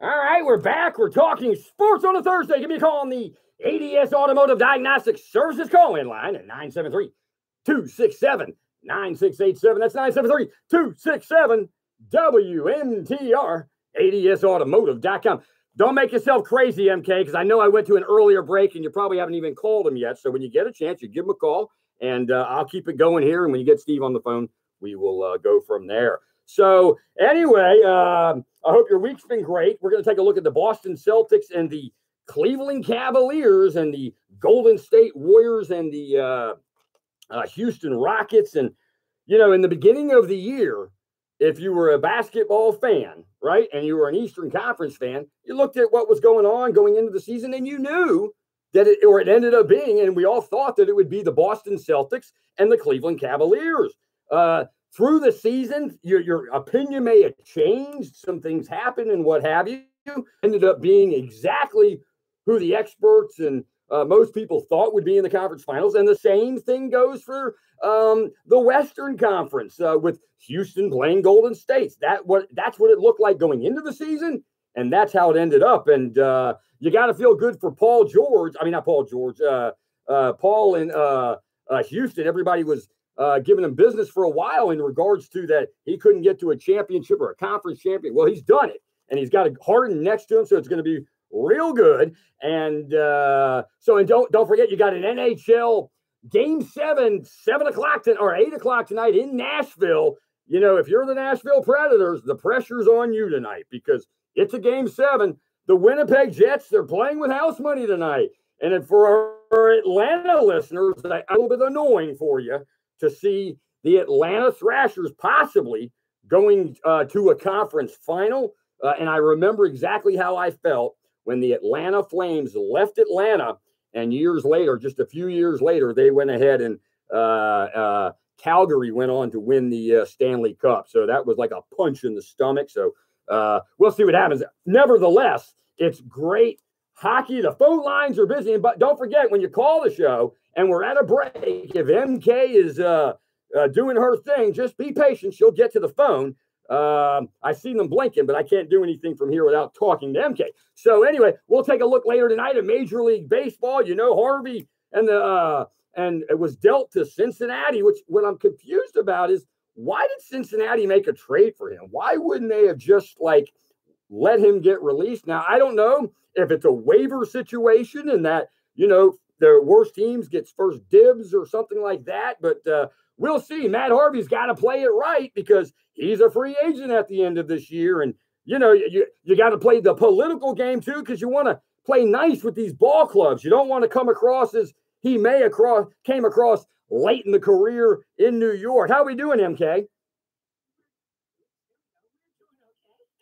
All right, we're back. We're talking sports on a Thursday. Give me a call on the ADS Automotive Diagnostic Services call-in line at 973-267-9687. That's 973-267-WNTR, ADSautomotive.com. Don't make yourself crazy, MK, because I know I went to an earlier break and you probably haven't even called him yet. So when you get a chance, you give him a call, and I'll keep it going here. And when you get Steve on the phone, we will go from there. So anyway, I hope your week's been great. We're going to take a look at the Boston Celtics and the Cleveland Cavaliers and the Golden State Warriors and the Houston Rockets. And, you know, in the beginning of the year, if you were a basketball fan, right, and you were an Eastern Conference fan, you looked at what was going on going into the season, and you knew that it ended up being, and we all thought that it would be the Boston Celtics and the Cleveland Cavaliers. Through the season, your opinion may have changed. Some things happened and what have you. Ended up being exactly who the experts and most people thought would be in the conference finals. And the same thing goes for the Western Conference with Houston playing Golden State. That's what it looked like going into the season, and that's how it ended up. And you got to feel good for Paul in Houston. Everybody was giving him business for a while in regards to that he couldn't get to a championship or a conference champion. Well, he's done it, and he's got a Harden next to him, so it's going to be real good. And don't forget, you got an NHL Game 7, 7 o'clock or 8 o'clock tonight in Nashville. You know, if you're the Nashville Predators, the pressure's on you tonight because it's a Game 7. The Winnipeg Jets, they're playing with house money tonight. And then for our Atlanta listeners, a little bit annoying for you to see the Atlanta Thrashers possibly going to a conference final. And I remember exactly how I felt when the Atlanta Flames left Atlanta, and years later, just a few years later, they went ahead and Calgary went on to win the Stanley Cup. So that was like a punch in the stomach. So we'll see what happens. Nevertheless, it's great hockey. The phone lines are busy. But don't forget, when you call the show and we're at a break, if MK is doing her thing, just be patient. She'll get to the phone. I see them blinking, but I can't do anything from here without talking to MK. So anyway, we'll take a look later tonight at Major League Baseball. You know, Harvey and it was dealt to Cincinnati, which what I'm confused about is why did Cincinnati make a trade for him? Why wouldn't they have just let him get released? Now, I don't know if it's a waiver situation and that, you know, the worst teams gets first dibs or something like that, but we'll see. Matt Harvey's got to play it right because he's a free agent at the end of this year. And, you know, you got to play the political game, too, because you want to play nice with these ball clubs. You don't want to come across as he came across late in the career in New York. How we doing, MK?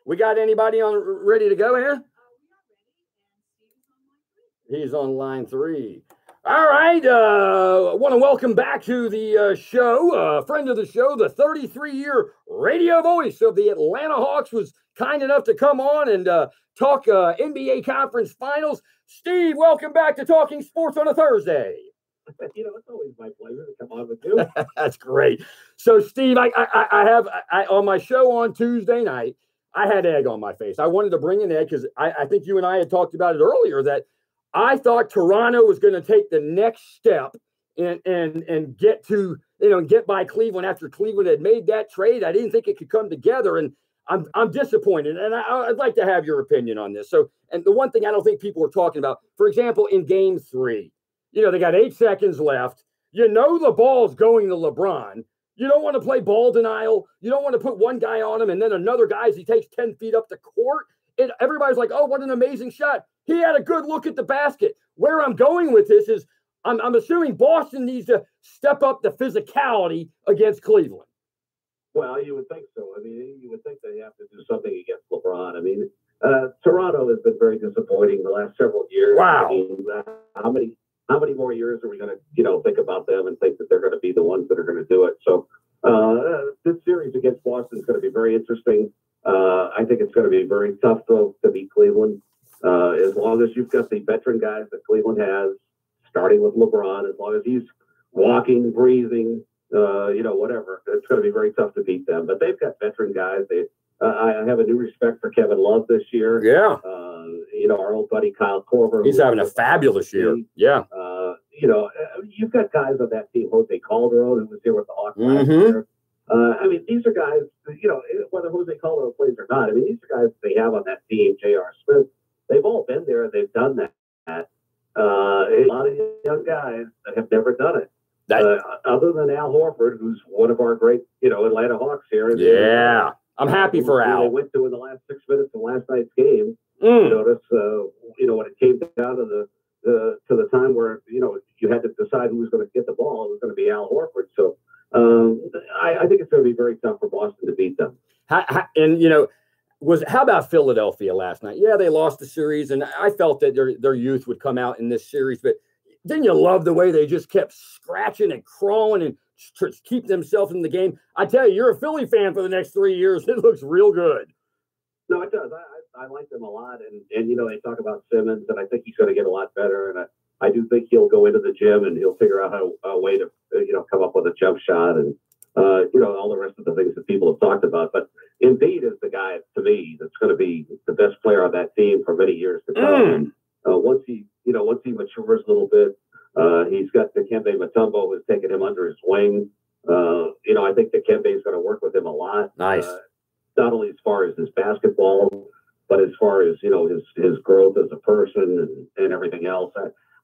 We got anybody ready to go here? He's on line 3. All right. I want to welcome back to the show, friend of the show, the 33-year radio voice of the Atlanta Hawks was kind enough to come on and talk NBA Conference Finals. Steve, welcome back to Talking Sports on a Thursday. You know, it's always my pleasure to come on with you. That's great. So, Steve, I have on my show on Tuesday night, I had egg on my face. I wanted to bring in egg because I think you and I had talked about it earlier that I thought Toronto was going to take the next step and get to, you know, get by Cleveland after Cleveland had made that trade. I didn't think it could come together, and I'm disappointed. And I'd like to have your opinion on this. So, and the one thing I don't think people are talking about, for example, in Game 3, you know, they got 8 seconds left. You know, the ball's going to LeBron. You don't want to play ball denial. You don't want to put one guy on him and then another guy as he takes 10 feet up the court. Everybody's like, oh, what an amazing shot. He had a good look at the basket. Where I'm going with this is I'm assuming Boston needs to step up the physicality against Cleveland. Well, you would think so. I mean, you would think they have to do something against LeBron. I mean, Toronto has been very disappointing the last several years. Wow. I mean, how many more years are we going to, think about them and think that they're going to be the ones that are going to do it? So this series against Boston is going to be very interesting. I think it's going to be very tough, though, to beat Cleveland. As long as you've got the veteran guys that Cleveland has, starting with LeBron, as long as he's walking, breathing, whatever, it's going to be very tough to beat them. But they've got veteran guys. I have a new respect for Kevin Love this year. Yeah. Our old buddy Kyle Korver. He's having a fabulous year. Yeah. You've got guys on that team, Jose Calderon, who was here with the Hawks last year. I mean, these are guys, whether Jose Calderon plays or not, I mean, these are guys they have on that team, J.R. Smith. They've all been there. They've done that. A lot of young guys that have never done it. Other than Al Horford, who's one of our great, Atlanta Hawks here. Yeah. I'm happy for Al. They went to in the last 6 minutes of last night's game. Notice, when it came down to the time where, you had to decide who was going to get the ball, it was going to be Al Horford. So I think it's going to be very tough for Boston to beat them. How about Philadelphia last night? Yeah, they lost the series, and I felt that their youth would come out in this series, but didn't you love the way they just kept scratching and crawling and to keep themselves in the game? I tell you, you're a Philly fan for the next 3 years. It looks real good. No, it does. I like them a lot, and they talk about Simmons, and I think he's going to get a lot better, and I do think he'll go into the gym and he'll figure out a way to come up with a jump shot and all the rest of the things that people have talked about. But Embiid is the guy to me that's going to be the best player on that team for many years to come. Once he matures a little bit, he's got Dikembe Mutombo who's taken him under his wing. I think Dikembe is going to work with him a lot. Nice. Not only as far as his basketball, but as far as his growth as a person and everything else.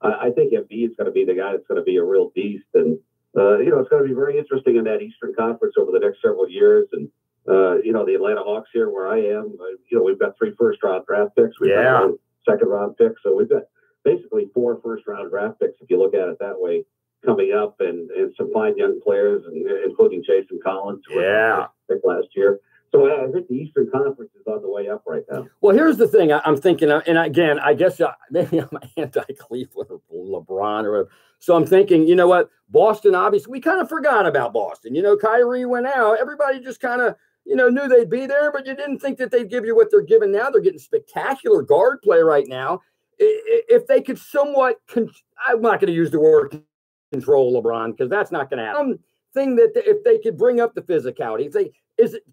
I think Embiid is going to be the guy that's going to be a real beast, and it's going to be very interesting in that Eastern Conference over the next several years. And the Atlanta Hawks here, where I am, we've got 3 first-round draft picks. We've got 1 second-round pick, so we've got basically 4 first-round draft picks if you look at it that way coming up, and some fine young players, including Jason Collins, who was picked last year. So I think the Eastern Conference is on the way up right now. Well, here's the thing I'm thinking, and again, I guess maybe I'm anti-Cleveland or LeBron or whatever. So I'm thinking, you know what? Boston, obviously, we kind of forgot about Boston. Kyrie went out. Everybody just kind of, knew they'd be there, but you didn't think that they'd give you what they're giving now. They're getting spectacular guard play right now. If they could somewhat, I'm not going to use the word control LeBron because that's not going to happen. Thing that if they could bring up the physicality,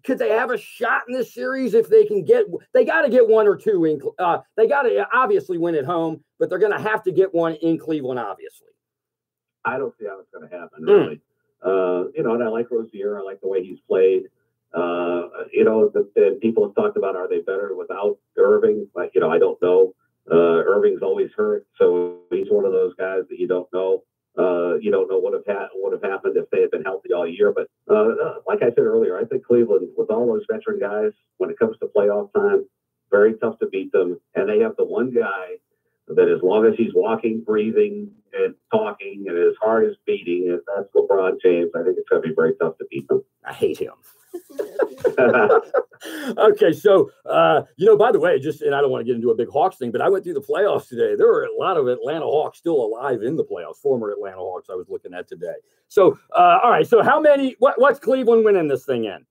could they have a shot in this series if they can they got to get 1 or 2 in, they got to obviously win at home, but they're going to have to get one in Cleveland, obviously. I don't see how it's going to happen, really. And I like Rozier. I like the way he's played. The people have talked about, are they better without Irving? I don't know. Irving's always hurt, so he's one of those guys that you don't know. You don't know what would have happened if they had been healthy all year. But like I said earlier, I think Cleveland, with all those veteran guys, when it comes to playoff time, very tough to beat them. And they have the one guy that, as long as he's walking, breathing, and talking, and his heart is beating, and that's LeBron James, I think it's going to be very tough to beat them. I hate him. Okay, so by the way, and I don't want to get into a big Hawks thing, but I went through the playoffs today. There were a lot of Atlanta Hawks still alive in the playoffs, former Atlanta Hawks I was looking at today. So all right, so how many what's Cleveland winning this thing in?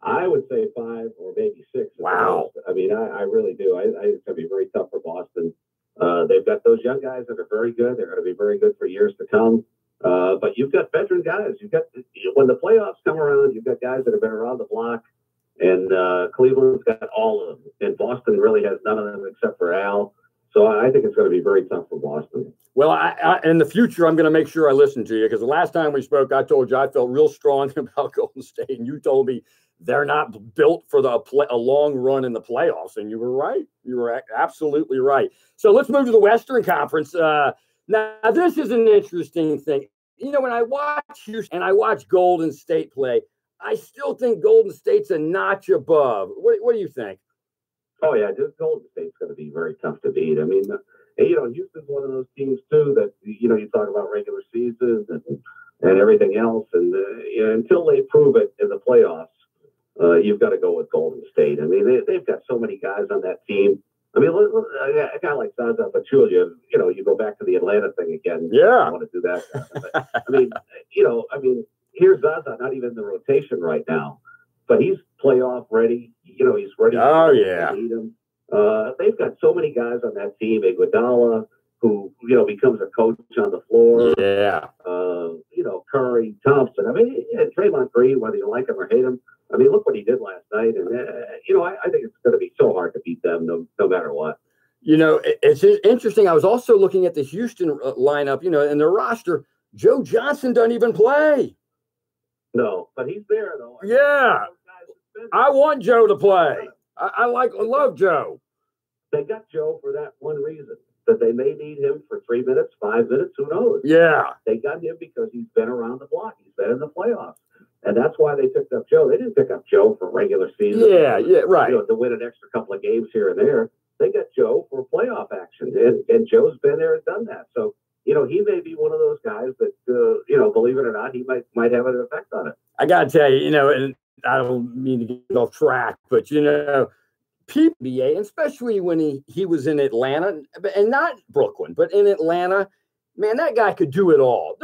I would say 5 or maybe 6. Wow. I mean, I really do. I think it's going to be very tough for Boston. They've got those young guys that are very good. They're going to be very good for years to come. But you've got veteran guys. When the playoffs come around, you've got guys that have been around the block, and Cleveland's got all of them. And Boston really has none of them except for Al. So I think it's going to be very tough for Boston. Well, in the future, I'm going to make sure I listen to you, because the last time we spoke, I told you I felt real strong about Golden State, and you told me they're not built for a long run in the playoffs, and you were right. You were absolutely right. So let's move to the Western Conference. Now, this is an interesting thing. when I watch Houston and I watch Golden State play, I still think Golden State's a notch above. What do you think? Oh yeah, just Golden State's going to be very tough to beat. I mean, Houston's one of those teams too that you talk about regular seasons and everything else, and until they prove it in the playoffs, you've got to go with Golden State. I mean, they've got so many guys on that team. I mean, a guy like Zaza Pachulia, you go back to the Atlanta thing again. Yeah, I want to do that. But, I mean, here's Zaza, not even in the rotation right now, but he's playoff ready. He's ready. Oh yeah. Need him. They've got so many guys on that team. Iguodala, who becomes a coach on the floor. Yeah. Curry, Thompson. I mean, Draymond Green, whether you like him or hate him. I mean, look what he did last night, and I think it's going to be so hard to beat them, no matter what. It's interesting. I was also looking at the Houston lineup. And their roster. Joe Johnson doesn't even play. No, but he's there though. Yeah, I want Joe to play. I love Joe. They got Joe for that one reason, that they may need him for 3 minutes, 5 minutes, who knows? Yeah. They got him because he's been around the block. He's been in the playoffs. And that's why they picked up Joe. They didn't pick up Joe for regular season. Yeah, right. To win an extra couple of games here and there. They got Joe for playoff action. And Joe's been there and done that. So, he may be one of those guys that, believe it or not, he might have an effect on it. I got to tell you, and I don't mean to get off track, but, PBA, especially when he was in Atlanta, and not Brooklyn, but in Atlanta, man, that guy could do it all.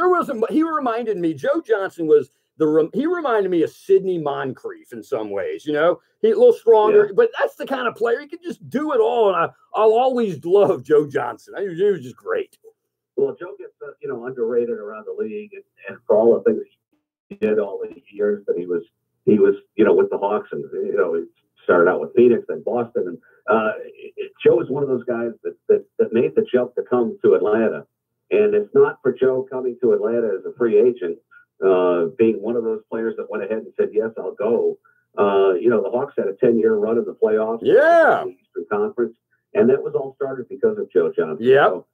He reminded me, Joe Johnson he reminded me of Sidney Moncrief in some ways, He a little stronger, but that's the kind of player, he could just do it all, and I'll always love Joe Johnson. He was just great. Well, Joe gets, underrated around the league, and for all the things he did all the years that he was, with the Hawks, and, he started out with Phoenix, then Boston, and Joe is one of those guys that made the jump to come to Atlanta. And it's not for Joe coming to Atlanta as a free agent, being one of those players that went ahead and said, yes, I'll go. The Hawks had a 10-year run in the playoffs. Yeah. In the Eastern Conference. And that was all started because of Joe Johnson. Yeah. So,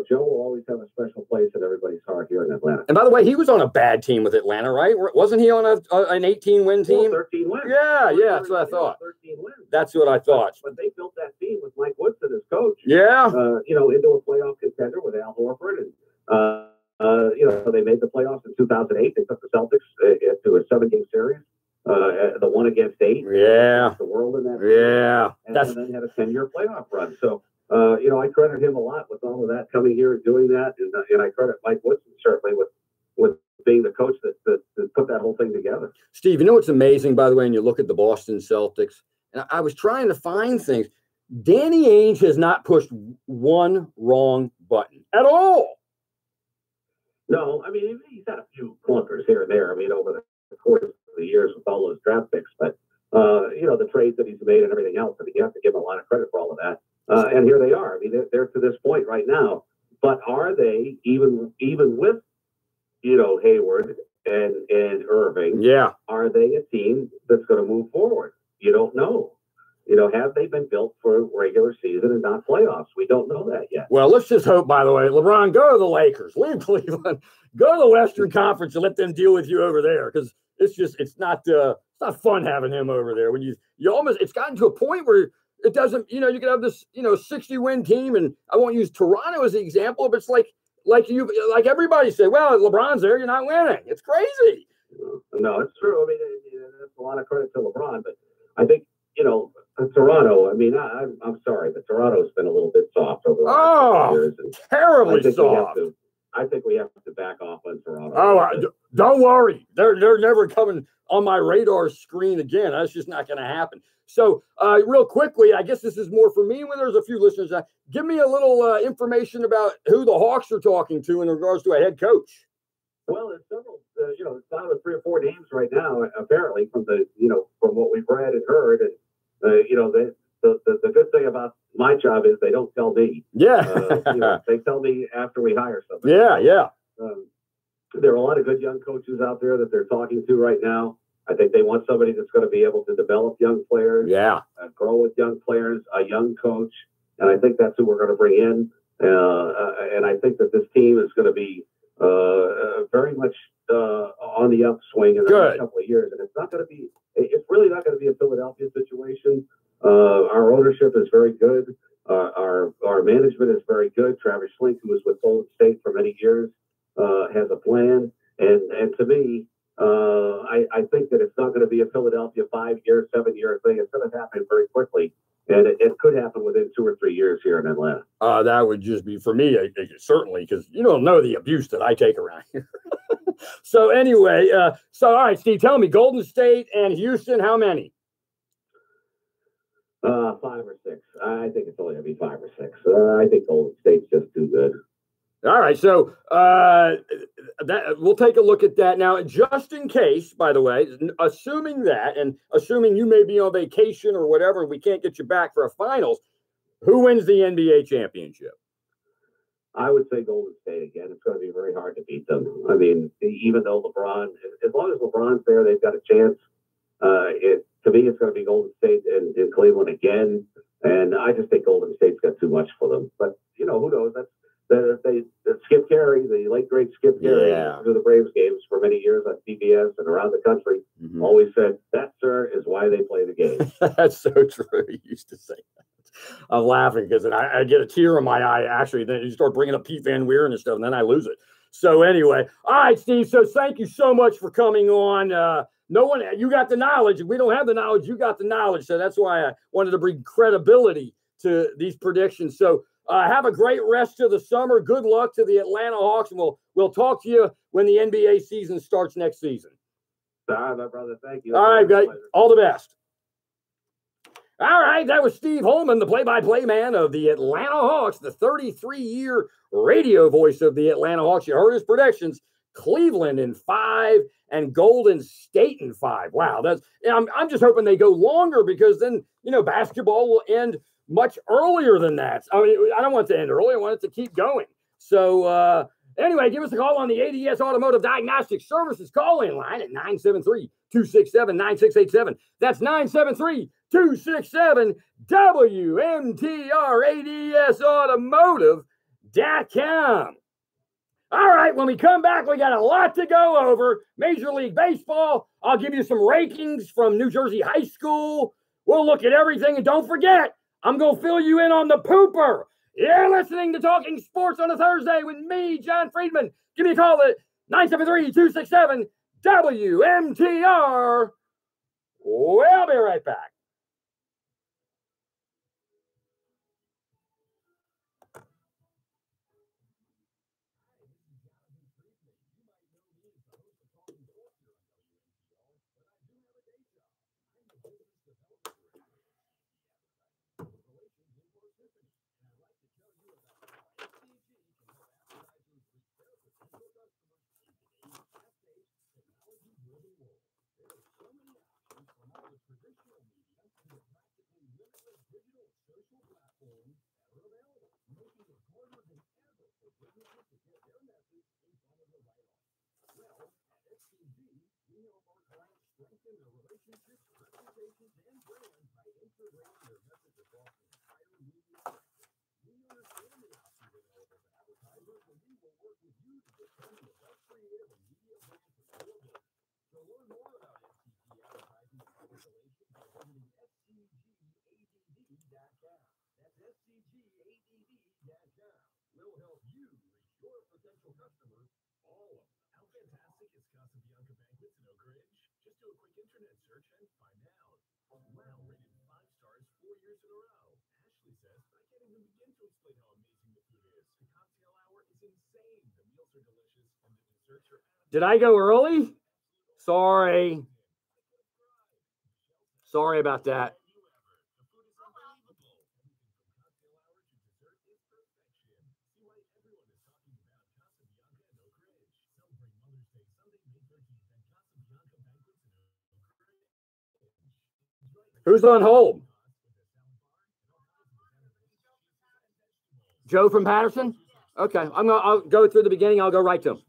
Joe will always have a special place in everybody's heart here in Atlanta. And by the way, he was on a bad team with Atlanta, right? Wasn't he on an 18-win team? 13 wins. Yeah, that's what I thought. 13 wins. That's what I thought. But they built that team with Mike Woodson as coach. Yeah. Into a playoff contender with Al Horford. And, they made the playoffs in 2008. They took the Celtics to a 7-game series. The one against 8. Yeah. The world in that. Yeah. And then had a 10-year playoff run. So, I credit him a lot with all of that, coming here and doing that. And I credit Mike Woodson certainly with being the coach that put that whole thing together. Steve, what's amazing, by the way, when you look at the Boston Celtics, and I was trying to find things. Danny Ainge has not pushed one wrong button at all. No, I mean, he's had a few clunkers here and there. I mean, over the course of the years with all those draft picks, but, the trades that he's made and everything else, I mean, you have to give him a lot of credit for all of that. And here they are. I mean, they're to this point right now. But are they, even with, Hayward and Irving, are they a team that's going to move forward? You don't know. Have they been built for regular season and not playoffs? We don't know that yet. Well, let's just hope, by the way, LeBron, go to the Lakers, leave Cleveland, go to the Western Conference and let them deal with you over there. Because it's not fun having him over there. When you almost, it's gotten to a point where it doesn't, you can have this, 60-win team. And I won't use Toronto as the example, but it's like everybody said, well, LeBron's there, you're not winning. It's crazy. No, it's true. I mean, that's a lot of credit to LeBron, but I think, Toronto, I mean, I'm sorry, but Toronto's been a little bit soft over the last years. And terribly soft. I think we have to back off on Toronto. Oh, don't worry. They're never coming on my radar screen again. That's just not going to happen. So real quickly, I guess this is more for me when there's a few listeners. Give me a little information about who the Hawks are talking to in regards to a head coach. Well, there's several, it's down to 3 or 4 names right now, apparently, from from what we've read and heard. And, the good thing about my job is they don't tell me. Yeah. They tell me after we hire somebody. Yeah. There are a lot of good young coaches out there that they're talking to right now. I think they want somebody that's going to be able to develop young players. Yeah. Grow with young players, a young coach. And I think that's who we're going to bring in. And I think that this team is going to be very much on the upswing in the next couple of years. And it's really not going to be a Philadelphia situation. Our ownership is very good. Our management is very good. Travis Schlink, who was with Golden State for many years, has a plan. And to me, I think that it's not going to be a Philadelphia 5-year, 7-year thing. It's going to happen very quickly. And it could happen within 2 or 3 years here in Atlanta. That would just be, for me, certainly, because you don't know the abuse that I take around here. So anyway, all right, Steve, tell me, Golden State and Houston, how many? 5 or 6. I think it's only going to be 5 or 6. I think Golden State's just too good. All right, so we'll take a look at that now. Just in case, by the way, assuming that, and assuming you may be on vacation or whatever, we can't get you back for a finals, who wins the NBA championship? I would say Golden State again. It's going to be very hard to beat them. I mean, even though LeBron, as long as LeBron's there, they've got a chance. To me, it's going to be Golden State in Cleveland again. And I just think Golden State's got too much for them. But, who knows? Skip Carey, the late great Skip Carey, through the Braves games for many years on CBS and around the country, always said, that, sir, is why they play the game. That's so true. He used to say that. I'm laughing because I get a tear in my eye, actually. Then you start bringing up Pete Van Weeren and stuff, and then I lose it. So anyway, all right, Steve, so thank you so much for coming on. You got the knowledge. If we don't have the knowledge, you got the knowledge. So that's why I wanted to bring credibility to these predictions. So have a great rest of the summer. Good luck to the Atlanta Hawks, and we'll talk to you when the NBA season starts next season. All right, my brother. Thank you. All right, guys. All the best. All right, that was Steve Holman, the play-by-play man of the Atlanta Hawks, the 33-year radio voice of the Atlanta Hawks. You heard his predictions: Cleveland in 5 and Golden State in 5. Wow, I'm just hoping they go longer, because then basketball will end much earlier than that. I mean, I don't want it to end early. I want it to keep going. So anyway, give us a call on the ADS Automotive Diagnostic Services call-in line at 973-267-9687. That's 973-267-WMTR ADSautomotive.com. All right, when we come back, we got a lot to go over. Major League Baseball. I'll give you some rankings from New Jersey High School. We'll look at everything, and don't forget, I'm going to fill you in on the pooper. You're listening to Talking Sports on a Thursday with me, John Friedman. Give me a call at 973-267-WMTR. We'll be right back. Did I go early? Sorry about that. Who's on hold? Joe from Patterson? Okay, I'll go through the beginning. I'll go right to him.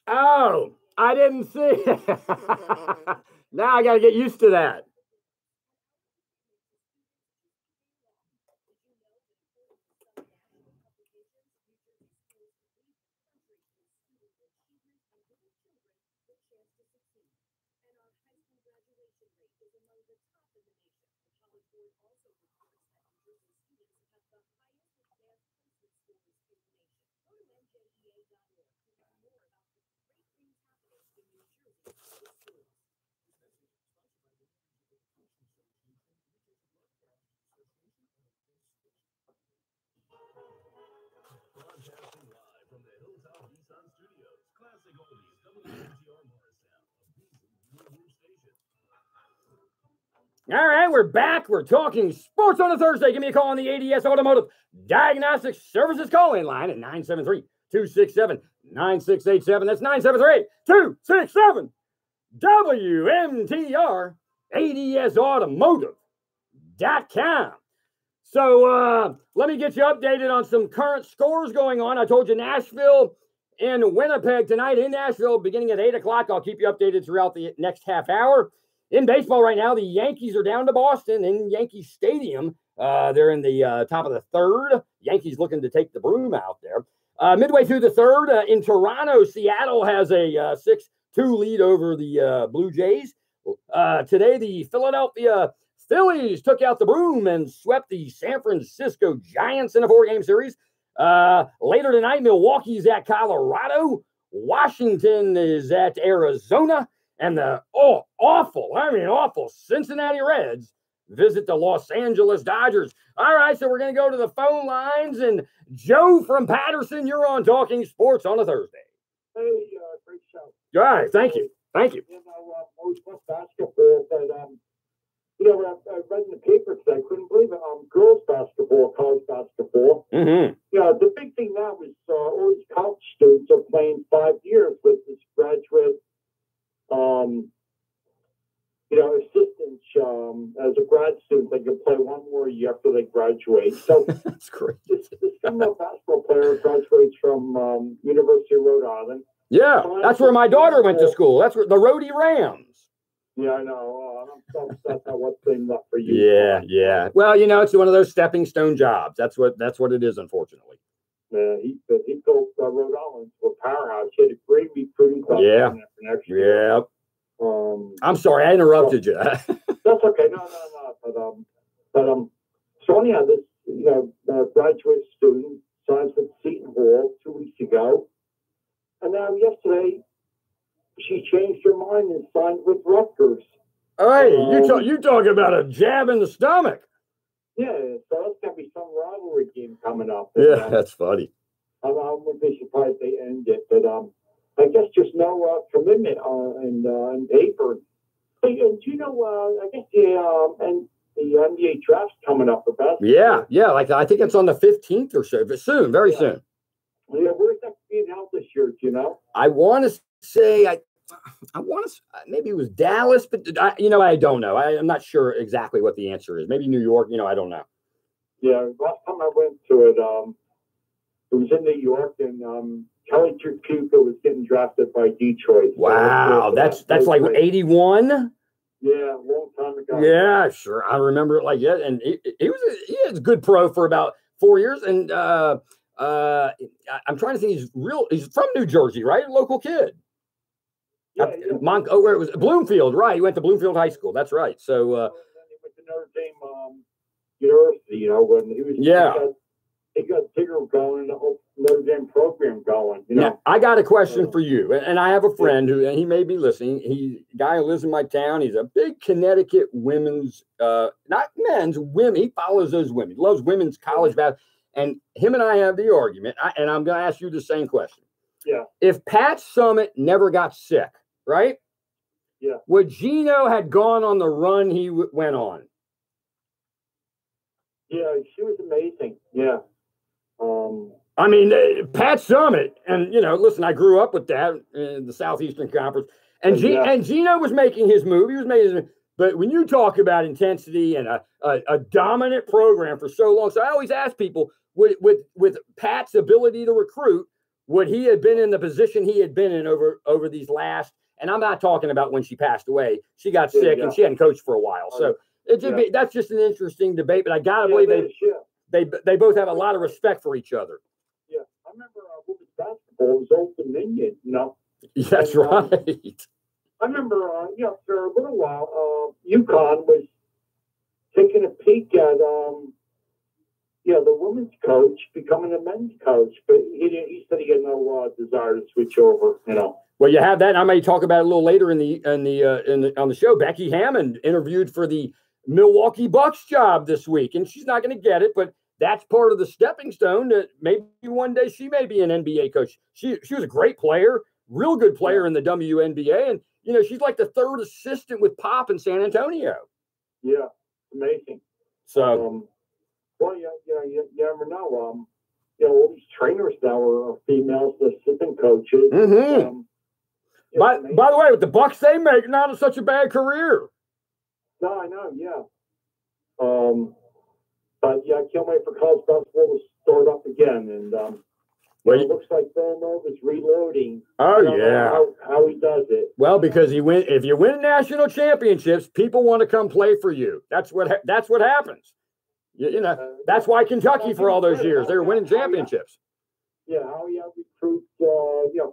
Oh, I didn't see. Now I got to get used to that. All right, we're back. We're talking sports on a Thursday. Give me a call on the ADS Automotive Diagnostics Services call-in line at 973-267-9687. That's 973-267-WMTR, ADSautomotive.com. So let me get you updated on some current scores going on. I told you Nashville and Winnipeg tonight in Nashville, beginning at 8 o'clock. I'll keep you updated throughout the next half hour. In baseball right now, the Yankees are down to Boston in Yankee Stadium. They're in the top of the third. Yankees looking to take the broom out there. Midway through the third, in Toronto, Seattle has a 6-2 lead over the Blue Jays. Today, the Philadelphia Phillies took out the broom and swept the San Francisco Giants in a 4-game series. Later tonight, Milwaukee's at Colorado. Washington is at Arizona. And the awful Cincinnati Reds visit the Los Angeles Dodgers. All right, so we're going to go to the phone lines. And Joe from Patterson, you're on Talking Sports on a Thursday. Hey, great show. All right, thank you. Thank you. You know, always love basketball, but you know, I read in the paper today, I couldn't believe it. Girls basketball, college basketball. Mm-hmm. You know, the big thing now is all these college students are playing 5 years with this graduate. You know, assistants, as a grad student, they can play one more year after they graduate. So that's great. This female basketball player graduates from University of Rhode Island. Yeah, that's where my daughter went to school. That's where the Rhody Rams. Yeah, I know. I'm so upset that what's thing up for you. Yeah. Well, you know, it's one of those stepping stone jobs. That's what it is, unfortunately. He built Rhode Island to a powerhouse. He had a great recruiting class for next year. Yeah. I'm sorry, I interrupted you. That's okay. No. So anyhow, this graduate student signs with Seton Hall 2 weeks ago, and now yesterday she changed her mind and signed with Rutgers. Hey, you talk about a jab in the stomach. Yeah, so that's gonna be some rivalry game coming up. Yeah, that's funny. I wouldn't be surprised they end it, but I guess there's no commitment on paper. Hey, do you know? I guess the NBA draft's coming up for basketball. Yeah. Like I think it's on the 15th or so, but soon, very soon. Yeah, where's that being held this year? Do you know? I want to say I want to maybe it was Dallas, but I don't know. I'm not sure exactly what the answer is. Maybe New York. I don't know. Yeah, last time I went to it, it was in New York, and Kelly Tripucka was getting drafted by Detroit. Wow, that's like 81. Yeah, a long time ago. Yeah, sure, I remember it like that. And he was a good pro for about 4 years. And I'm trying to think. He's from New Jersey, right? Local kid. Yeah. Where it was Bloomfield, right? He went to Bloomfield High School. That's right. So. And then he went to Notre Dame University. When he was. Yeah. He got Tigger going, the whole Notre Dame program going. Now, I got a question for you, and I have a friend and he may be listening. Guy who lives in my town. He's a big Connecticut women's, not men's, women. He follows those women. He loves women's college basketball. And him and I have the argument, and I'm going to ask you the same question. Yeah. If Pat Summitt never got sick, right? Yeah. Would Gino had gone on the run he went on? Yeah, she was amazing. Yeah. I mean, Pat Summitt, and listen, I grew up with that in the Southeastern Conference, and Gino was making his move. He was making his move. But when you talk about intensity and a dominant program for so long, so I always ask people, with Pat's ability to recruit, would he have been in the position he had been in over these last, and I'm not talking about when she passed away. She got sick and she hadn't coached for a while. So that's just an interesting debate, but I got to believe they both have a lot of respect for each other. Yeah, I remember women's basketball was Old Dominion, That's right. I remember, for a little while, UConn was taking a peek at, the women's coach becoming a men's coach, but he said he had no desire to switch over, Well, you have that. And I may talk about it a little later on the show. Becky Hammond interviewed for the Milwaukee Bucks job this week, and she's not going to get it, but that's part of the stepping stone that maybe one day she may be an NBA coach. She was a great player, real good player in the WNBA, and she's like the third assistant with Pop in San Antonio. Yeah, amazing. So, you never know. All these trainers now are females, the assistant coaches. Mm-hmm. By the way, with the Bucks, they make not such a bad career. No, I know, yeah. But I can't wait for college basketball to start up again. And it looks like Villanova is reloading. Oh, yeah. How he does it. Well, because if you win national championships, people want to come play for you. That's what happens. That's why Kentucky for all those years, they were winning championships. Yeah, how he recruits,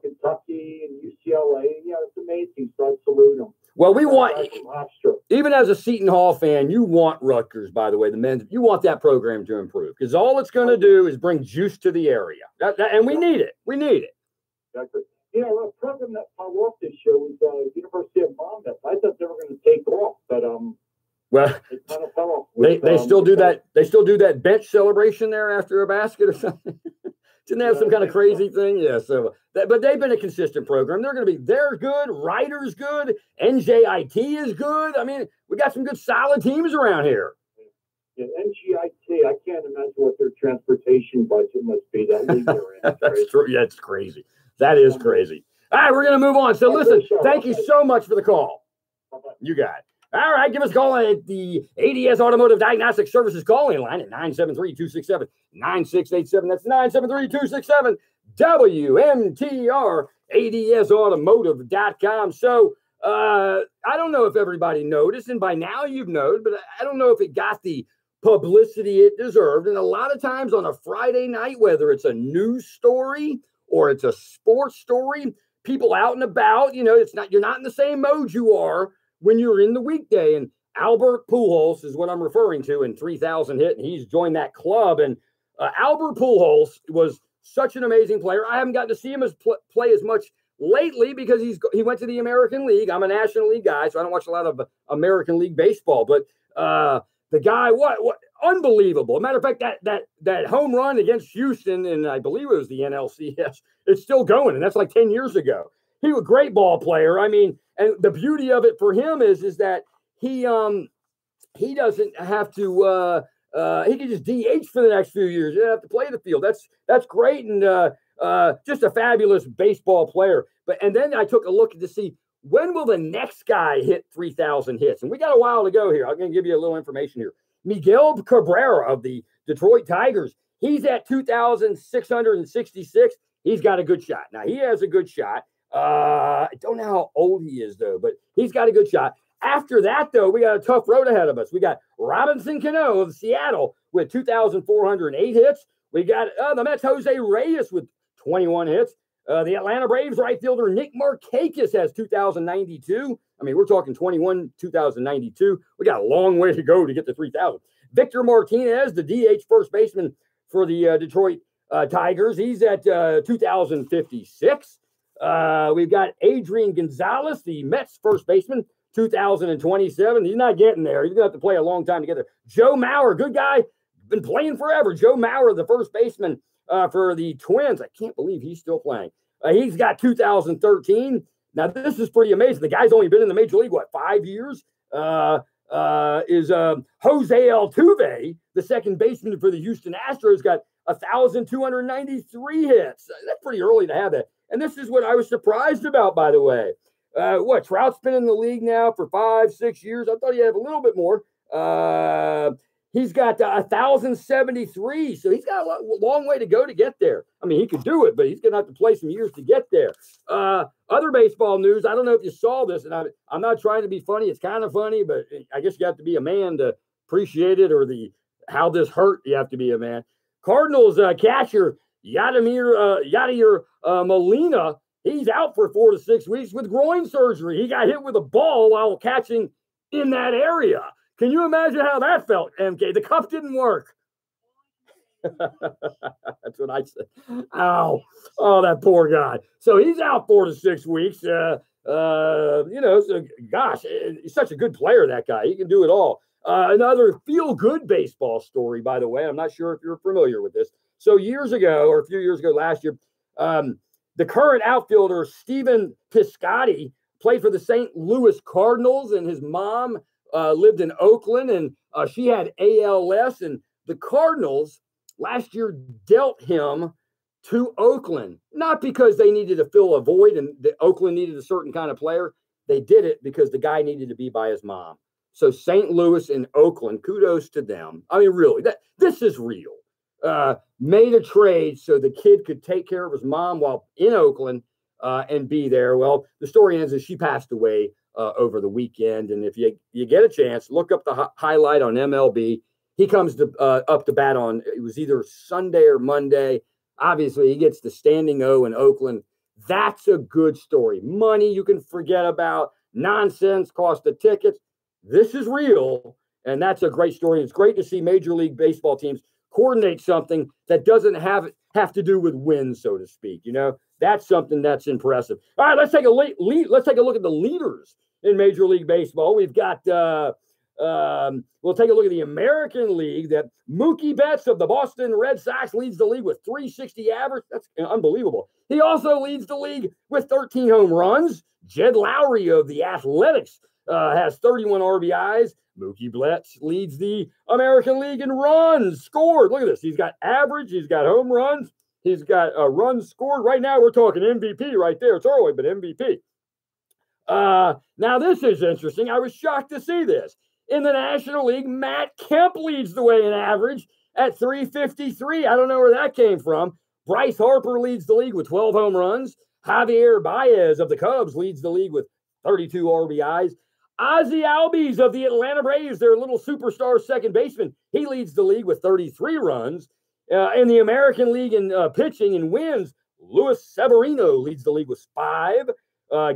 Kentucky and UCLA. Yeah, it's amazing. So I salute him. Well, we want, even as a Seton Hall fan, you want Rutgers, by the way, the men's, you want that program to improve because all it's going to do is bring juice to the area. And we need it. We need it. Exactly. A program that fell off this year was University of Monmouth. I thought they were going to take off, but well, it kind of fell off. They still do that. They still do that bench celebration there after a basket or something. Didn't they have some kind of crazy thing? Yeah. So, but they've been a consistent program. They're good. Ryder's good. NJIT is good. I mean, we got some good, solid teams around here. Yeah, NJIT. I can't imagine what their transportation budget must be. That league they're in. That's true. Yeah, it's crazy. That is crazy. All right, we're gonna move on. So, listen, thank you so much for the call. Bye-bye. You got it. All right, give us a call at the ADS Automotive Diagnostic Services calling line at 973-267-9687. That's 973-267-WMTR, ADSautomotive.com. So I don't know if everybody noticed, and by now you've known, but I don't know if it got the publicity it deserved. And a lot of times on a Friday night, whether it's a news story or it's a sports story, people out and about, you're not in the same mode you are when you're in the weekday. And Albert Pujols is what I'm referring to in 3,000 hit, and he's joined that club. And Albert Pujols was such an amazing player. I haven't gotten to see him play as much lately because he went to the American League. I'm a National League guy, so I don't watch a lot of American League baseball. But the guy, what unbelievable. Matter of fact, that home run against Houston, and I believe it was the NLCS, it's still going, and that's like 10 years ago. He was a great ball player. I mean, and the beauty of it for him is that he doesn't have to he can just DH for the next few years. He doesn't have to play the field. That's great, and just a fabulous baseball player. And then I took a look to see when will the next guy hit 3,000 hits, and we got a while to go here. I'm going to give you a little information here. Miguel Cabrera of the Detroit Tigers, he's at 2,666. He's got a good shot. Now he has a good shot. I don't know how old he is, though, but he's got a good shot. After that, though, we got a tough road ahead of us. We got Robinson Cano of Seattle with 2,408 hits. We got the Mets' Jose Reyes with 21 hits. The Atlanta Braves right fielder Nick Markakis has 2,092. I mean, we're talking 2,092. We got a long way to go to get to 3,000. Victor Martinez, the DH first baseman for the Detroit Tigers, he's at 2,056. We've got Adrian Gonzalez, the Mets first baseman, 2,027. He's not getting there. He's going to have to play a long time to get there. Joe Mauer, good guy, been playing forever. Joe Mauer, the first baseman for the Twins. I can't believe he's still playing. He's got 2,013. Now, this is pretty amazing. The guy's only been in the major league, 5 years? Jose Altuve, the second baseman for the Houston Astros, got 1,293 hits. That's pretty early to have that. And this is what I was surprised about, by the way. Trout's been in the league now for 5-6 years. I thought he had a little bit more. He's got 1,073, so he's got a long way to go to get there. I mean, he could do it, but he's going to have to play some years to get there. Other baseball news, I don't know if you saw this, and I'm not trying to be funny. It's kind of funny, but I guess you have to be a man to appreciate it, or how this hurt, you have to be a man. Cardinals catcher Yadier Molina, he's out for 4 to 6 weeks with groin surgery. He got hit with a ball while catching in that area. Can you imagine how that felt, MK? The cuff didn't work. That's what I said. Ow. Oh, that poor guy. So he's out 4 to 6 weeks. So, gosh, he's such a good player, that guy. He can do it all. Another feel-good baseball story, by the way. I'm not sure if you're familiar with this. So a few years ago, last year, the current outfielder, Stephen Piscotty, played for the St. Louis Cardinals, and his mom lived in Oakland, and she had ALS, and the Cardinals last year dealt him to Oakland, not because they needed to fill a void and Oakland needed a certain kind of player. They did it because the guy needed to be by his mom. So St. Louis and Oakland, kudos to them. I mean, really, this is real. Made a trade so the kid could take care of his mom while in Oakland and be there. Well, the story ends as she passed away over the weekend. And if you get a chance, look up the highlight on MLB. He comes up to bat on, it was either Sunday or Monday. Obviously, he gets the standing O in Oakland. That's a good story. Money you can forget about. Nonsense, cost of tickets. This is real, and that's a great story. It's great to see Major League Baseball teams coordinate something that doesn't have to do with wins, so to speak. That's something that's impressive. All right, let's take a look at the leaders in Major League Baseball. We've got we'll take a look at the American League. That Mookie Betts of the Boston Red Sox leads the league with 360 average. That's unbelievable. He also leads the league with 13 home runs. Jed Lowry of the Athletics has 31 RBIs. Mookie Betts leads the American League in runs scored. Look at this. He's got average. He's got home runs. He's got runs scored. Right now, we're talking MVP right there. It's early, but MVP. Now, this is interesting. I was shocked to see this. In the National League, Matt Kemp leads the way in average at 353. I don't know where that came from. Bryce Harper leads the league with 12 home runs. Javier Baez of the Cubs leads the league with 32 RBIs. Ozzie Albies of the Atlanta Braves, their little superstar second baseman, he leads the league with 33 runs. In the American League in pitching and wins, Luis Severino leads the league with 5.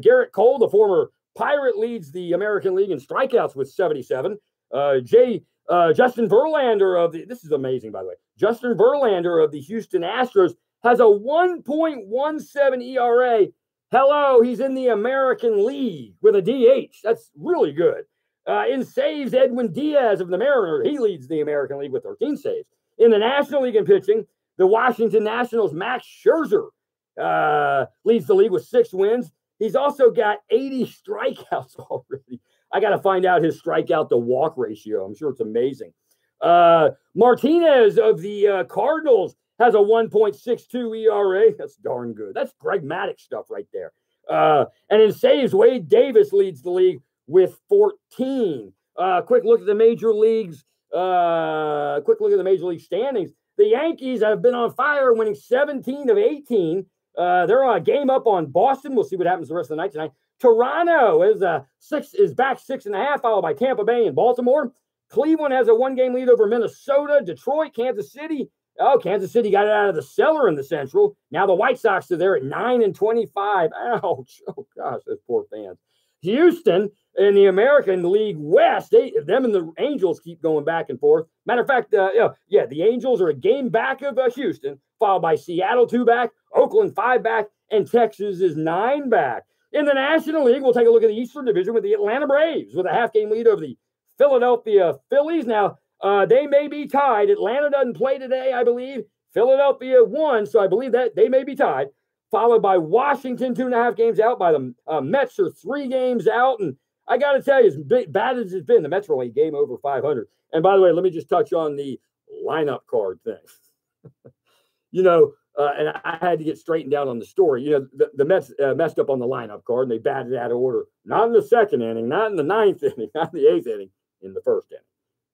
Garrett Cole, the former Pirate, leads the American League in strikeouts with 77. Justin Verlander this is amazing, by the way. Justin Verlander of the Houston Astros has a 1.17 ERA. Hello, he's in the American League with a DH. That's really good. In saves, Edwin Diaz of the Mariners, he leads the American League with 13 saves. In the National League in pitching, the Washington Nationals' Max Scherzer leads the league with 6 wins. He's also got 80 strikeouts already. I got to find out his strikeout to walk ratio. I'm sure it's amazing. Martinez of the Cardinals has a 1.62 ERA. That's darn good. That's Greg Maddux stuff right there. And in saves, Wade Davis leads the league with 14. Quick look at the major leagues. Quick look at the major league standings. The Yankees have been on fire, winning 17 of 18. They're on a game up on Boston. We'll see what happens the rest of the night tonight. Toronto is back 6.5, followed by Tampa Bay and Baltimore. Cleveland has a 1-game lead over Minnesota. Detroit, Kansas City. Oh, Kansas City got it out of the cellar in the Central. Now the White Sox are there at 9-25. Ouch. Oh, gosh, those poor fans. Houston in the American League West, them and the Angels keep going back and forth. Matter of fact, the Angels are a game back of Houston, followed by Seattle 2 back, Oakland 5 back, and Texas is 9 back. In the National League, we'll take a look at the Eastern Division with the Atlanta Braves with a half-game lead over the Philadelphia Phillies. Now, they may be tied. Atlanta doesn't play today, I believe. Philadelphia won, so I believe that they may be tied. Followed by Washington, 2.5 games out. By the Mets are 3 games out. And I got to tell you, as bad as it's been, the Mets are only game over 500. And by the way, let me just touch on the lineup card thing. And I had to get straightened out on the story. The Mets messed up on the lineup card, and they batted out of order. Not in the second inning, not in the 9th inning, not in the 8th inning, in the first inning.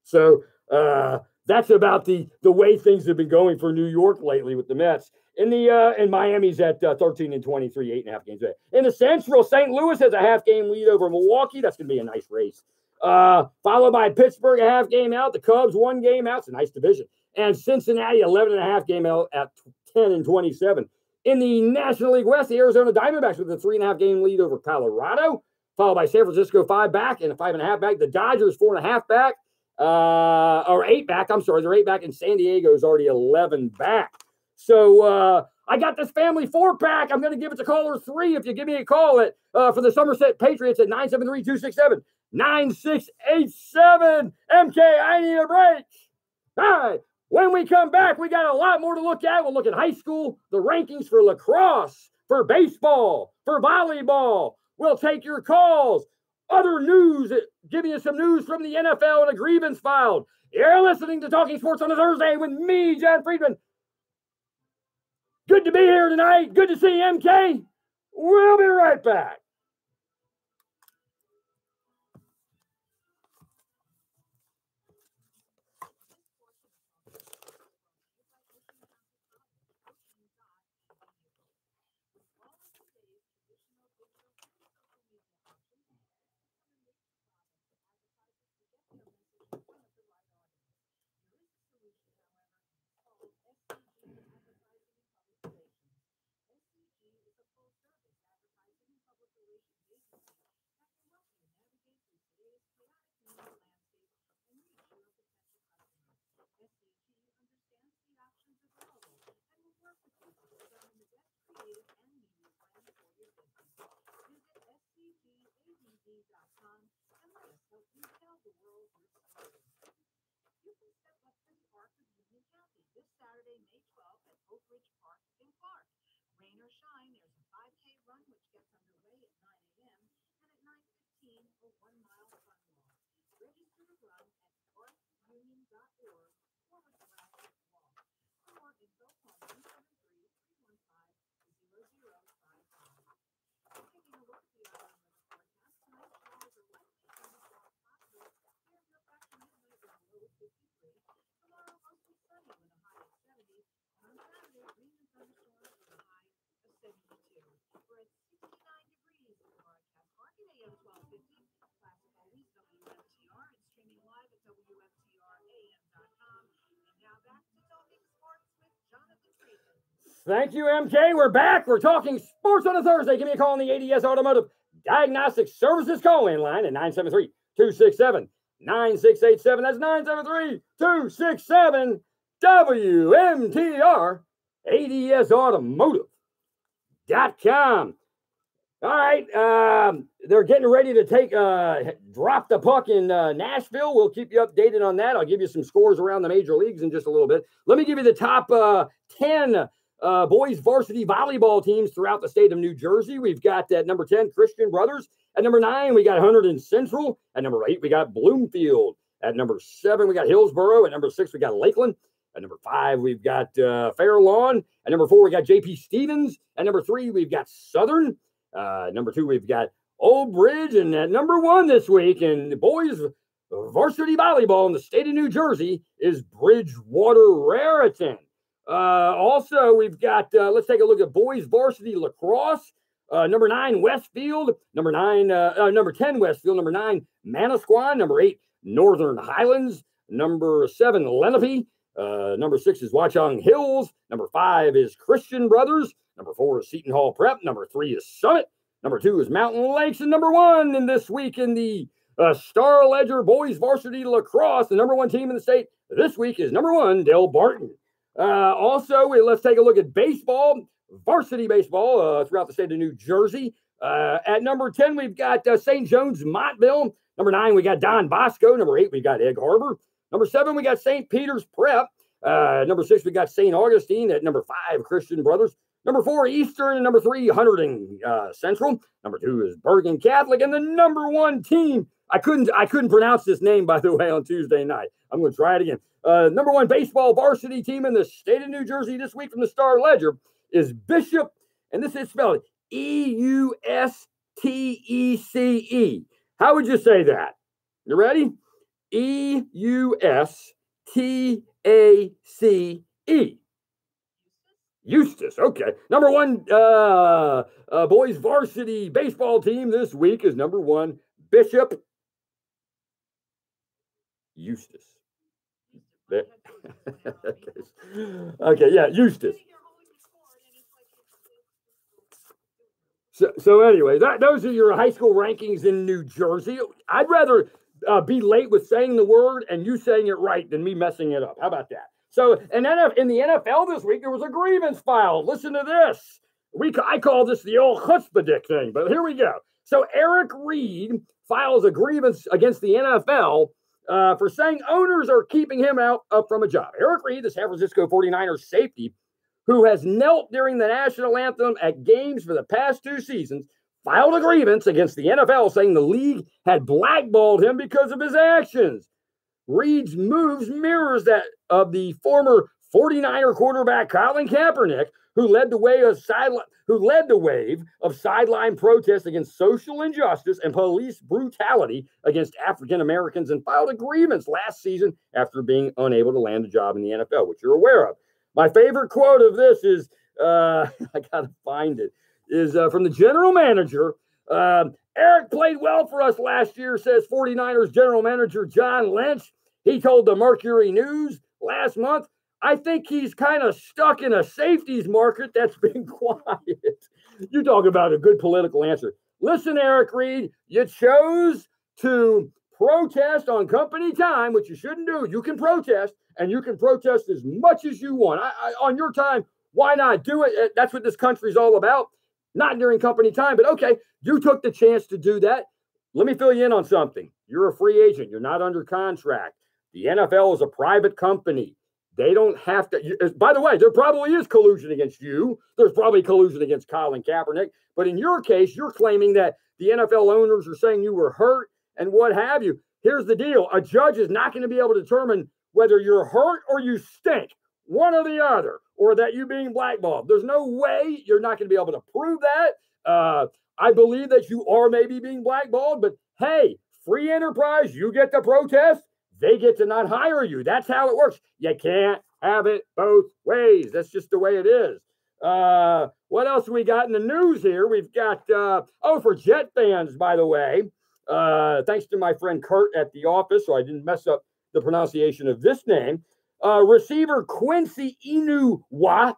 So That's about the way things have been going for New York lately with the Mets. And Miami's at 13 and 23, 8.5 games away. In the Central, St. Louis has a half game lead over Milwaukee. That's going to be a nice race. Followed by Pittsburgh, a half game out. The Cubs, 1 game out. It's a nice division. And Cincinnati, 11.5 game out at 10 and 27. In the National League West, the Arizona Diamondbacks with a 3.5 game lead over Colorado. Followed by San Francisco, 5 back and a 5.5 back. The Dodgers, 4.5 back. Or 8 back. I'm sorry, they're 8 back. And San Diego is already 11 back. So I got this family 4-pack. I'm going to give it to caller 3 if you give me a call at for the Somerset Patriots at 973-267-9687. MK, I need a break. All right. When we come back, we got a lot more to look at. We'll look at high school, the rankings for lacrosse, for baseball, for volleyball. We'll take your calls. Other news, giving you some news from the NFL and a grievance filed. You're listening to Talking Sports on a Thursday with me, John Friedman. Good to be here tonight. Good to see you, MK. We'll be right back. Thank you, MK. We're back. We're talking sports on a Thursday. Give me a call on the ADS Automotive Diagnostic Services call-in line at 973-267-9687. That's 973-267-WMTR. ADSautomotive.com. All right. They're getting ready to drop the puck in Nashville. We'll keep you updated on that. I'll give you some scores around the major leagues in just a little bit. Let me give you the top 10 boys varsity volleyball teams throughout the state of New Jersey. We've got at number 10, Christian Brothers. At number 9, we got Hunterdon Central. At number 8, we got Bloomfield. At number 7, we got Hillsborough. At number 6, we got Lakeland. At number 5, we've got Fair Lawn. At number 4, we got J.P. Stevens. At number 3, we've got Southern. Number 2, we've got Old Bridge. And at number 1 this week in the boys varsity volleyball in the state of New Jersey is Bridgewater Raritan. Also, we've got, let's take a look at boys varsity lacrosse. Number 9, Westfield. Number 10, Westfield. Number 9, Manasquan. Number 8, Northern Highlands. Number 7, Lenape. Number 6 is Watchung Hills. Number 5 is Christian Brothers. Number 4 is Seton Hall Prep. Number 3 is Summit. Number 2 is Mountain Lakes. And number 1 in this week in the Star Ledger boys varsity lacrosse, the number 1 team in the state this week is number 1, Del Barton. Also, let's take a look at baseball, varsity baseball throughout the state of New Jersey. At number 10, we've got St. John's Montville. Number 9, we got Don Bosco. Number 8, we got Egg Harbor. Number 7, we got St. Peter's Prep. Number 6, we got St. Augustine. At number 5, Christian Brothers. Number 4, Eastern. And number 3, Hunterdon Central. Number 2 is Bergen Catholic. And the number 1 team, I couldn't pronounce this name, by the way, on Tuesday night. I'm going to try it again. Number 1 baseball varsity team in the state of New Jersey this week from the Star Ledger is Bishop, and this is spelled E-U-S-T-E-C-E. How would you say that? You ready? E-U-S-T-E-C-E. T-A-C-E. Eustis. Okay. Number one boys varsity baseball team this week is number 1, Bishop Eustis. Okay, yeah, Eustis. So anyway, those are your high school rankings in New Jersey. I'd rather be late with saying the word and you saying it right than me messing it up. How about that? So, and then in the NFL this week, there was a grievance filed. Listen to this. I call this the old chutzpah dick thing, but here we go. So Eric Reed files a grievance against the NFL for saying owners are keeping him out from a job. Eric Reed, the San Francisco 49ers safety, who has knelt during the national anthem at games for the past 2 seasons, filed a grievance against the NFL saying the league had blackballed him because of his actions. Reed's moves mirrors that of the former 49er quarterback Colin Kaepernick, who led the wave of sideline protests against social injustice and police brutality against African Americans and filed a grievance last season after being unable to land a job in the NFL, which you're aware of. My favorite quote of this is, I got to find it, is from the general manager. Eric played well for us last year, says 49ers general manager John Lynch. He told the Mercury News last month, I think he's kind of stuck in a safeties market that's been quiet. You talk about a good political answer. Listen, Eric Reed, you chose to protest on company time, which you shouldn't do. You can protest, and you can protest as much as you want. On your time, why not do it? That's what this country's all about. Not during company time, but okay, you took the chance to do that. Let me fill you in on something. You're a free agent. You're not under contract. The NFL is a private company. They don't have to. By the way, there probably is collusion against you. There's probably collusion against Colin Kaepernick. But in your case, you're claiming that the NFL owners are saying you were hurt and what have you. Here's the deal. A judge is not going to be able to determine whether you're hurt or you stink, one or the other, or that you being blackballed. There's no way you're not going to be able to prove that. I believe that you are maybe being blackballed, but hey, free enterprise, you get to protest. They get to not hire you. That's how it works. You can't have it both ways. That's just the way it is. What else we got in the news here? We've got, for Jet fans, by the way, thanks to my friend Kurt at the office, so I didn't mess up the pronunciation of this name. Receiver Quincy Enunwa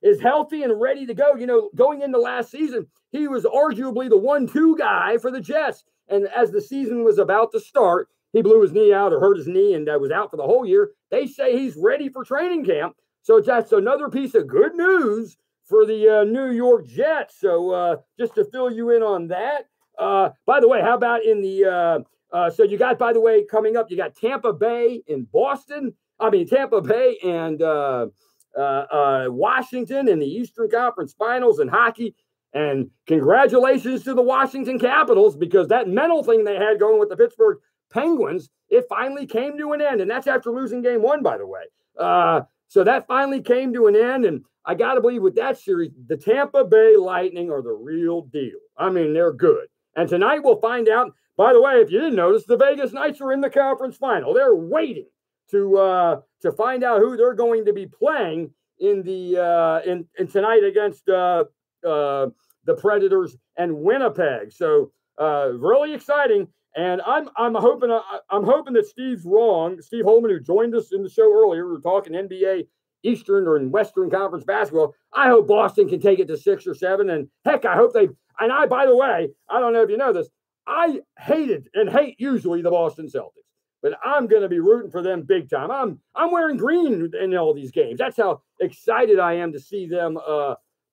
is healthy and ready to go. You know, going into last season, he was arguably the 1-2 guy for the Jets. And as the season was about to start, he blew his knee out or hurt his knee and was out for the whole year. They say he's ready for training camp. So that's another piece of good news for the New York Jets. So just to fill you in on that. By the way, how about in the so you got, by the way, coming up, you got Tampa Bay and Tampa Bay and Washington in the Eastern Conference Finals in hockey. And congratulations to the Washington Capitals, because that mental thing they had going with the Pittsburgh Penguins, it finally came to an end. And that's after losing game 1, by the way. So that finally came to an end. And I got to believe with that series, the Tampa Bay Lightning are the real deal. I mean, they're good. And tonight we'll find out. By the way, if you didn't notice, the Vegas Knights are in the conference final. They're waiting to find out who they're going to be playing in the in tonight against the Predators and Winnipeg. So really exciting. And I'm hoping that Steve's wrong. Steve Holman, who joined us in the show earlier, we were talking NBA Eastern or in Western Conference basketball. I hope Boston can take it to 6 or 7. And heck, I hope they. And by the way, I don't know if you know this, I hated and hate usually the Boston Celtics, but I'm going to be rooting for them big time. I'm wearing green in all these games. That's how excited I am to see them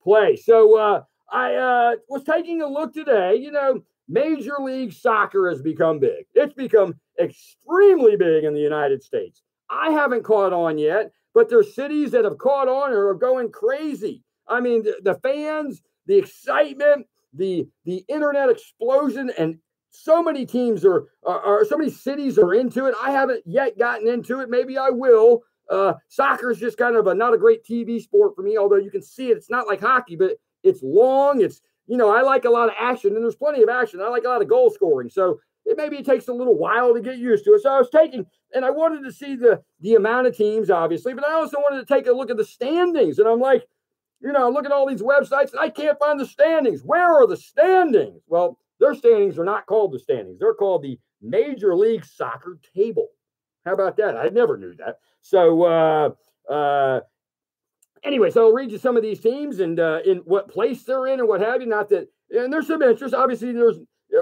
play. So I was taking a look today. You know, Major League Soccer has become big. It's become extremely big in the United States. I haven't caught on yet, but there's cities that have caught on or are going crazy. I mean, the fans, the excitement, the internet explosion, and so many teams are so many cities are into it. I haven't yet gotten into it. Maybe I will. Soccer is just kind of not a great TV sport for me, although you can see it. It's not like hockey, but it's long. It's, you know, I like a lot of action, and there's plenty of action. I like a lot of goal scoring. So maybe it takes a little while to get used to it. So I was taking and I wanted to see the amount of teams, obviously, but I also wanted to take a look at the standings. And I'm like, look at all these websites, and I can't find the standings. Where are the standings? Well, their standings are not called the standings. They're called the Major League Soccer table. How about that? I never knew that. So anyway, so I'll read you some of these teams and in what place they're in and what have you. Not that, and there's some interest. Obviously, there's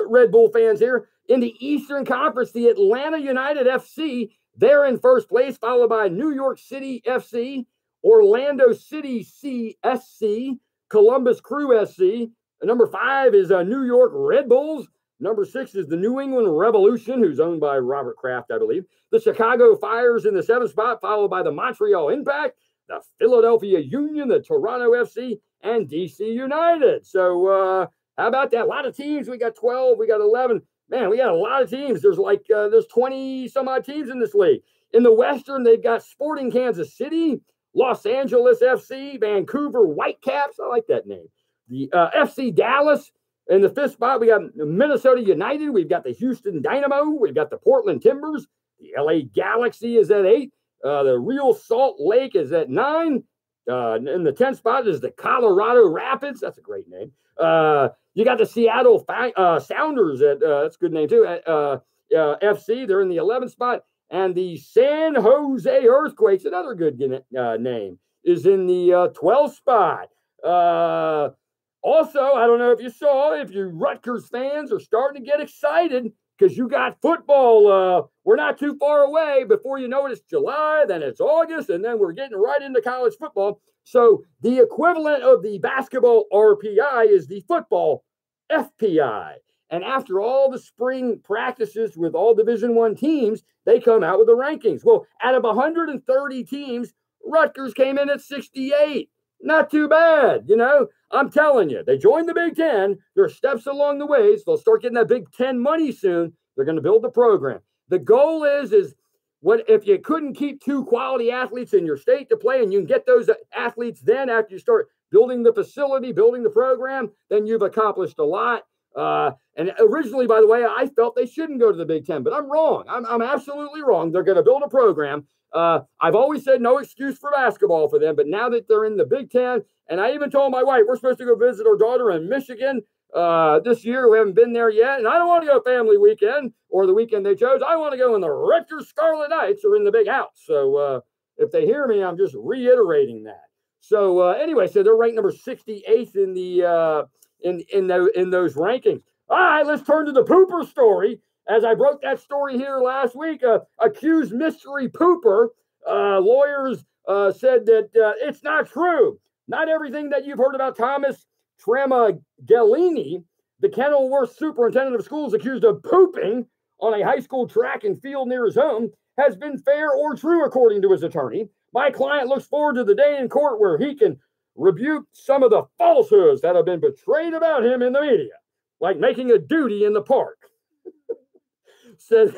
Red Bull fans here. In the Eastern Conference, the Atlanta United FC, they're in first place, followed by New York City FC, Orlando City CSC, Columbus Crew SC. Number 5 is New York Red Bulls. Number 6 is the New England Revolution, who's owned by Robert Kraft, I believe. The Chicago Fires in the 7th spot, followed by the Montreal Impact, the Philadelphia Union, the Toronto FC, and DC United. So how about that? A lot of teams. We got 12. We got 11. Man, we got a lot of teams. There's there's 20 some odd teams in this league. In the Western, they've got Sporting Kansas City, Los Angeles FC, Vancouver Whitecaps. I like that name. The FC Dallas. In the 5th spot, we got Minnesota United. We've got the Houston Dynamo. We've got the Portland Timbers. The LA Galaxy is at 8. The Real Salt Lake is at 9. In the 10th spot is the Colorado Rapids. That's a great name. You got the Seattle Sounders at that's a good name too. At FC, they're in the 11th spot, and the San Jose Earthquakes, another good name, is in the 12th spot. Also, I don't know if you saw, if you Rutgers fans are starting to get excited because you got football. We're not too far away. Before you know it, it's July, then it's August, and then we're getting right into college football. So the equivalent of the basketball RPI is the football FPI. And after all the spring practices with all Division I teams, they come out with the rankings. Well, out of 130 teams, Rutgers came in at 68. Not too bad, I'm telling you, they joined the Big Ten. There are steps along the ways. They'll start getting that Big Ten money soon. They're going to build the program. The goal is what if you couldn't keep 2 quality athletes in your state to play, and you can get those athletes then after you start building the facility, building the program, then you've accomplished a lot. And originally, by the way, I felt they shouldn't go to the Big Ten, but I'm wrong. I'm absolutely wrong. They're going to build a program. I've always said no excuse for basketball for them, but now that they're in the Big Ten, and I even told my wife, we're supposed to go visit our daughter in Michigan this year. We haven't been there yet, and I don't want to go family weekend or the weekend they chose. I want to go when the Rutgers Scarlet Knights are in the big house. So if they hear me, I'm just reiterating that. So anyway, so they're ranked number 68th in the in those rankings. All right, let's turn to the pooper story. As I broke that story here last week, accused mystery pooper, lawyers said that it's not true. Not everything that you've heard about Thomas Tramagellini, the Kenilworth superintendent of schools accused of pooping on a high school track and field near his home, has been fair or true, according to his attorney. My client looks forward to the day in court where he can rebuke some of the falsehoods that have been portrayed about him in the media, like making a duty in the park. Says,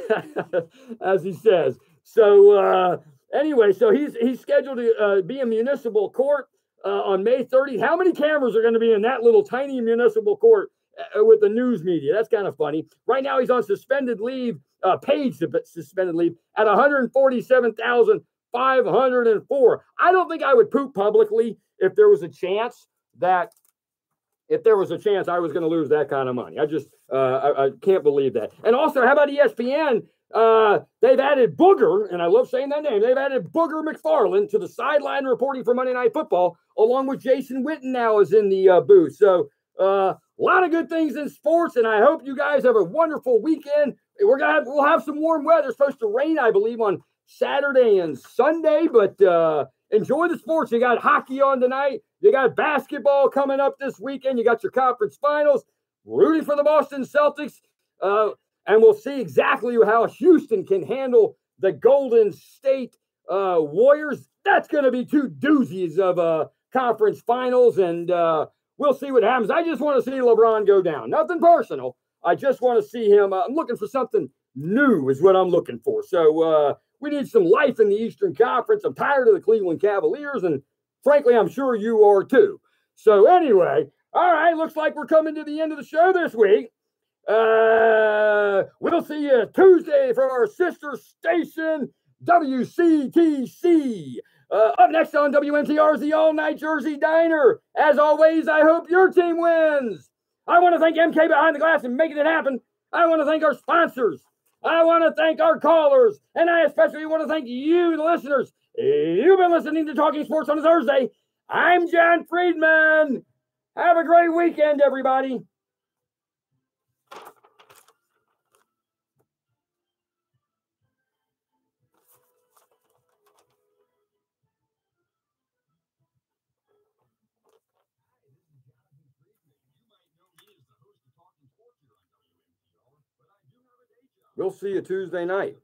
as he says. So anyway, so he's scheduled to be in municipal court on May 30th. How many cameras are going to be in that little tiny municipal court with the news media? That's kind of funny. Right now he's on suspended leave, paid suspended leave at $147,504. I don't think I would poop publicly if there was a chance I was going to lose that kind of money. I just, I can't believe that. And also, how about ESPN? They've added Booger, and I love saying that name. They've added Booger McFarland to the sideline reporting for Monday Night Football, along with Jason Witten now is in the booth. So a lot of good things in sports, and I hope you guys have a wonderful weekend. We'll have some warm weather. It's supposed to rain, I believe, on Saturday and Sunday, but enjoy the sports. You got hockey on tonight. You got basketball coming up this weekend. You got your conference finals. Rooting for the Boston Celtics. And we'll see exactly how Houston can handle the Golden State Warriors. That's going to be 2 doozies of conference finals, and we'll see what happens. I just want to see LeBron go down. Nothing personal. I just want to see him. I'm looking for something new is what I'm looking for. So we need some life in the Eastern Conference. I'm tired of the Cleveland Cavaliers, and frankly, I'm sure you are too. So anyway, all right, looks like we're coming to the end of the show this week. We'll see you Tuesday for our sister station, WCTC. Up next on WNTR is the All Night Jersey Diner. As always, I hope your team wins. I want to thank MK behind the glass and making it happen. I want to thank our sponsors. I want to thank our callers. And I especially want to thank you, the listeners. You've been listening to Talking Sports on a Thursday. I'm John Friedman. Have a great weekend, everybody. We'll see you Tuesday night.